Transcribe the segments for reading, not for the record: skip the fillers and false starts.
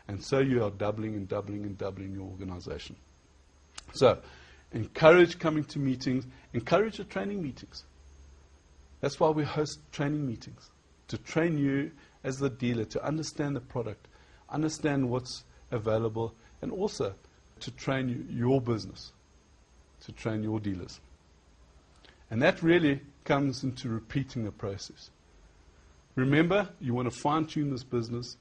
And so you are doubling and doubling and doubling your organization. So, encourage coming to meetings, encourage the training meetings. That's why we host training meetings, to train you as the dealer, to understand the product, understand what's available, and also to train your business, to train your dealers. And that really comes into repeating the process. Remember, you want to fine-tune this business,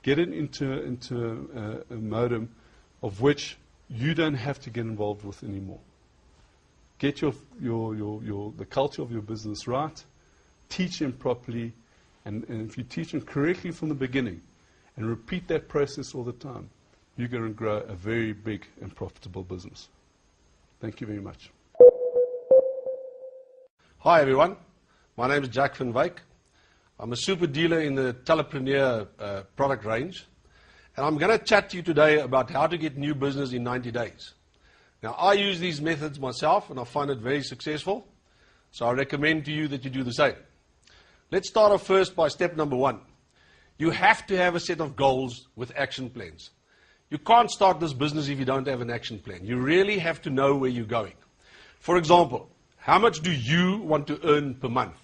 get it into a modem of which you don't have to get involved with anymore. Get the culture of your business right, teach them properly, and if you teach them correctly from the beginning, and repeat that process all the time, you're going to grow a very big and profitable business. Thank you very much. Hi everyone, my name is Jack van Wyk. I'm a super dealer in the Telepreneur product range, and I'm going to chat to you today about how to get new business in 90 days. Now, I use these methods myself, and I find it very successful, so I recommend to you that you do the same. Let's start off first by step number 1. You have to have a set of goals with action plans. You can't start this business if you don't have an action plan. You really have to know where you're going. For example, how much do you want to earn per month?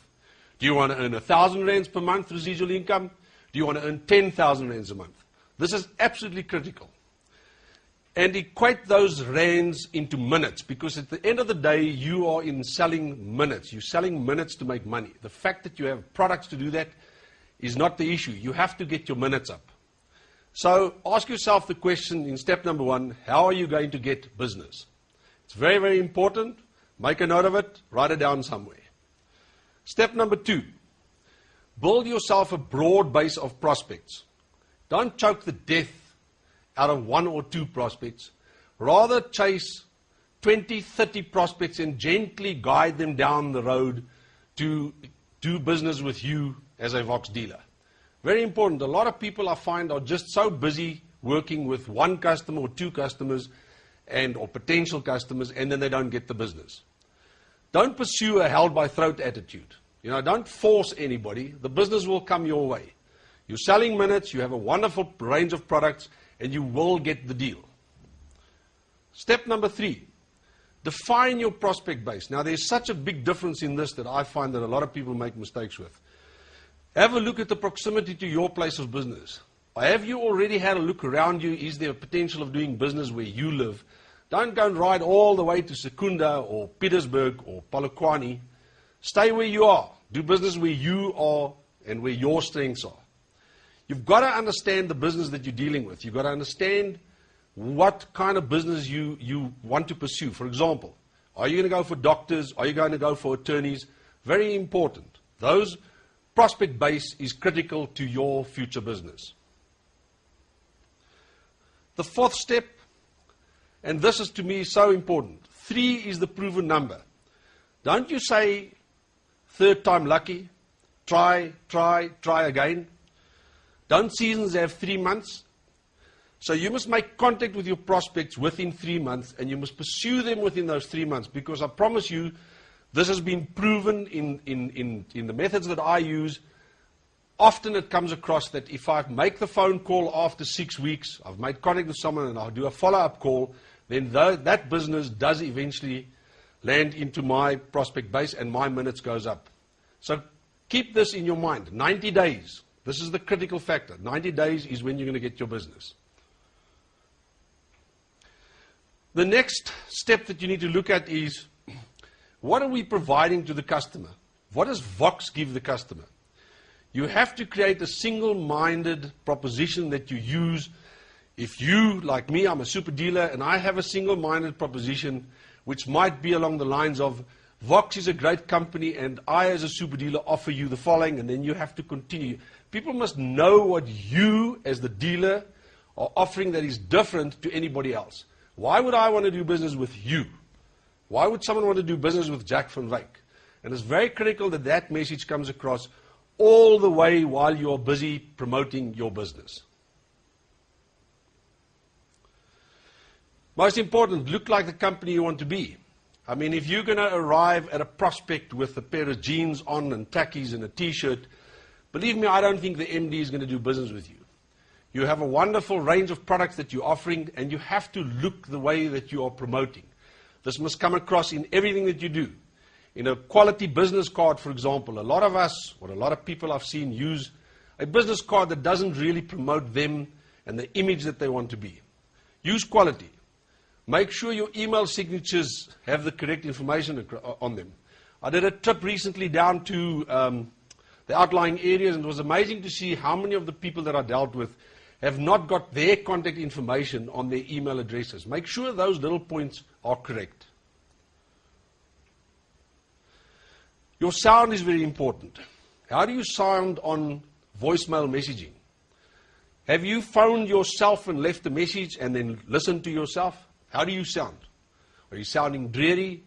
Do you want to earn 1,000 rands per month residual income? Do you want to earn 10,000 rands a month? This is absolutely critical. And equate those rands into minutes, because at the end of the day, you are in selling minutes. You're selling minutes to make money. The fact that you have products to do that is not the issue. You have to get your minutes up. So ask yourself the question in step number 1, how are you going to get business? It's very, very important. Make a note of it. Write it down somewhere. Step number 2, build yourself a broad base of prospects. Don't choke the death out of 1 or 2 prospects. Rather chase 20, 30 prospects and gently guide them down the road to do business with you as a Vox dealer. Very important. A lot of people I find are just so busy working with 1 customer or 2 customers or potential customers, and then they don't get the business. Don't pursue a held-by-throat attitude. Don't force anybody. The business will come your way. You're selling minutes, you have a wonderful range of products, and you will get the deal. Step number 3, define your prospect base. Now, there's such a big difference in this that I find that a lot of people make mistakes with. Have a look at the proximity to your place of business. Have you already had a look around you? Is there a potential of doing business where you live? Don't go and ride all the way to Secunda or Petersburg or Polokwane. Stay where you are. Do business where you are and where your strengths are. You've got to understand the business that you're dealing with. You've got to understand what kind of business you want to pursue. For example, are you going to go for doctors? Are you going to go for attorneys? Very important. Those prospect base is critical to your future business. The 4th step, and this is to me so important, 3 is the proven number. Don't you say 3rd time lucky, try again. Don't seasons have 3 months? So you must make contact with your prospects within 3 months, and you must pursue them within those 3 months, because I promise you, this has been proven in the methods that I use. Often it comes across that if I make the phone call after 6 weeks, I've made contact with someone and I'll do a follow-up call, then that business does eventually land into my prospect base and my minutes goes up. So keep this in your mind. 90 days. This is the critical factor. 90 days is when you're going to get your business. The next step that you need to look at is, what are we providing to the customer? What does Vox give the customer? You have to create a single-minded proposition that you use. If you, like me, I'm a super dealer, and I have a single-minded proposition which might be along the lines of, Vox is a great company, and I, as a super dealer, offer you the following, and then you have to continue. People must know what you, as the dealer, are offering that is different to anybody else. Why would I want to do business with you? Why would someone want to do business with Jack van Wyk? And it's very critical that that message comes across all the way while you're busy promoting your business. Most important, look like the company you want to be. I mean, if you're going to arrive at a prospect with a pair of jeans on and tackies and a t-shirt, believe me, I don't think the MD is going to do business with you. You have a wonderful range of products that you're offering, and you have to look the way that you are promoting. This must come across in everything that you do. In a quality business card, for example, a lot of us, or a lot of people I've seen use a business card that doesn't really promote them and the image that they want to be. Use quality. Make sure your email signatures have the correct information on them. I did a trip recently down to the outlying areas, and it was amazing to see how many of the people that I dealt with have not got their contact information on their email addresses. Make sure those little points are correct. Your sound is very important. How do you sound on voicemail messaging? Have you phoned yourself and left a message and then listened to yourself? How do you sound? Are you sounding dreary?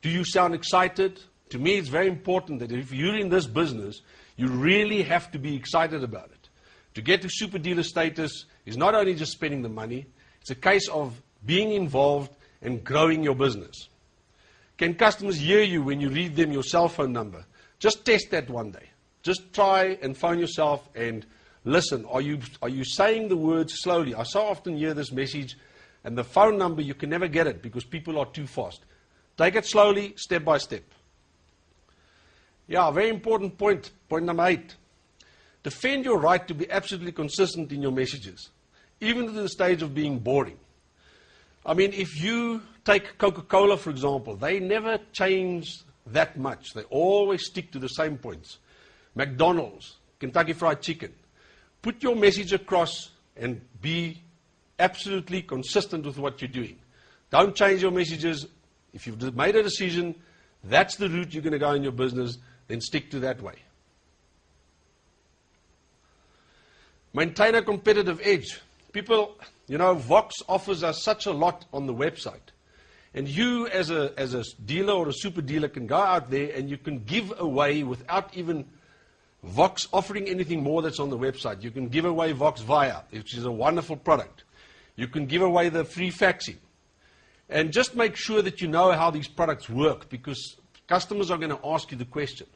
Do you sound excited? To me, it's very important that if you're in this business, you really have to be excited about it. To get to super dealer status is not only just spending the money, it's a case of being involved and growing your business. Can customers hear you when you read them your cell phone number? Just test that one day. Just try and phone yourself and listen. Are you saying the words slowly? I so often hear this message, and the phone number, you can never get it because people are too fast. Take it slowly, step by step. Yeah, very important point. Point number 8. Defend your right to be absolutely consistent in your messages, even to the stage of being boring. I mean, if you take Coca-Cola, for example, they never change that much. They always stick to the same points. McDonald's, Kentucky Fried Chicken. Put your message across and be absolutely consistent with what you're doing. Don't change your messages. If you've made a decision, that's the route you're going to go in your business, then stick to that way. Maintain a competitive edge. People, Vox offers us such a lot on the website. And you, as a dealer or a super dealer, can go out there and you can give away without even Vox offering anything more that's on the website. You can give away Vox Via, which is a wonderful product. You can give away the free faxing. And just make sure that you know how these products work, because customers are going to ask you the question.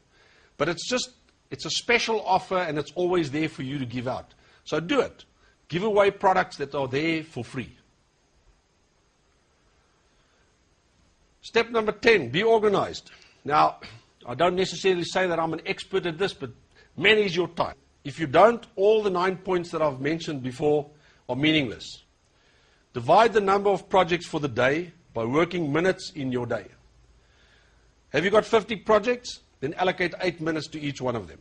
But it's a special offer, and it's always there for you to give out. So do it. Give away products that are there for free. Step number 10, be organized. Now, I don't necessarily say that I'm an expert at this, but manage your time. If you don't, all the 9 points that I've mentioned before are meaningless. Divide the number of projects for the day by working minutes in your day. Have you got 50 projects? Then allocate 8 minutes to each one of them.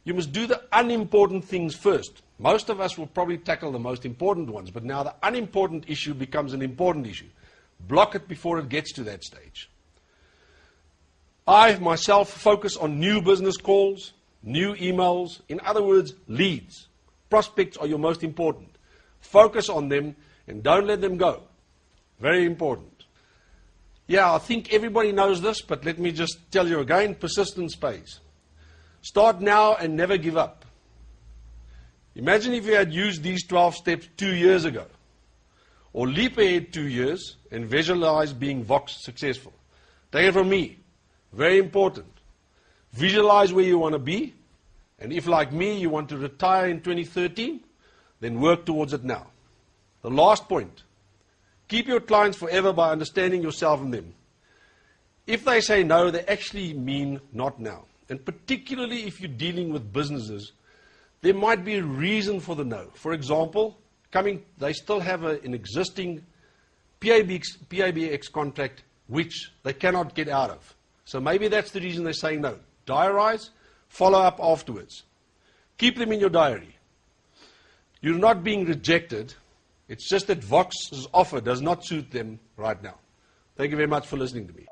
You must do the unimportant things first. Most of us will probably tackle the most important ones, but now the unimportant issue becomes an important issue. Block it before it gets to that stage. I, myself, focus on new business calls, new emails. In other words, leads. Prospects are your most important. Focus on them and don't let them go. Very important. Yeah, I think everybody knows this, but let me just tell you again, persistence pays. Start now and never give up. Imagine if you had used these 12 steps 2 years ago. Or leap ahead 2 years and visualize being Vox successful. Take it from me. Very important. Visualize where you want to be. And if, like me, you want to retire in 2013, then work towards it now. The last point. Keep your clients forever by understanding yourself and them. If they say no, they actually mean not now. And particularly if you're dealing with businesses, there might be a reason for the no. For example, they still have an existing PIBX contract which they cannot get out of. So maybe that's the reason they're saying no. Diarize, follow up afterwards. Keep them in your diary. You're not being rejected. It's just that Vox's offer does not suit them right now. Thank you very much for listening to me.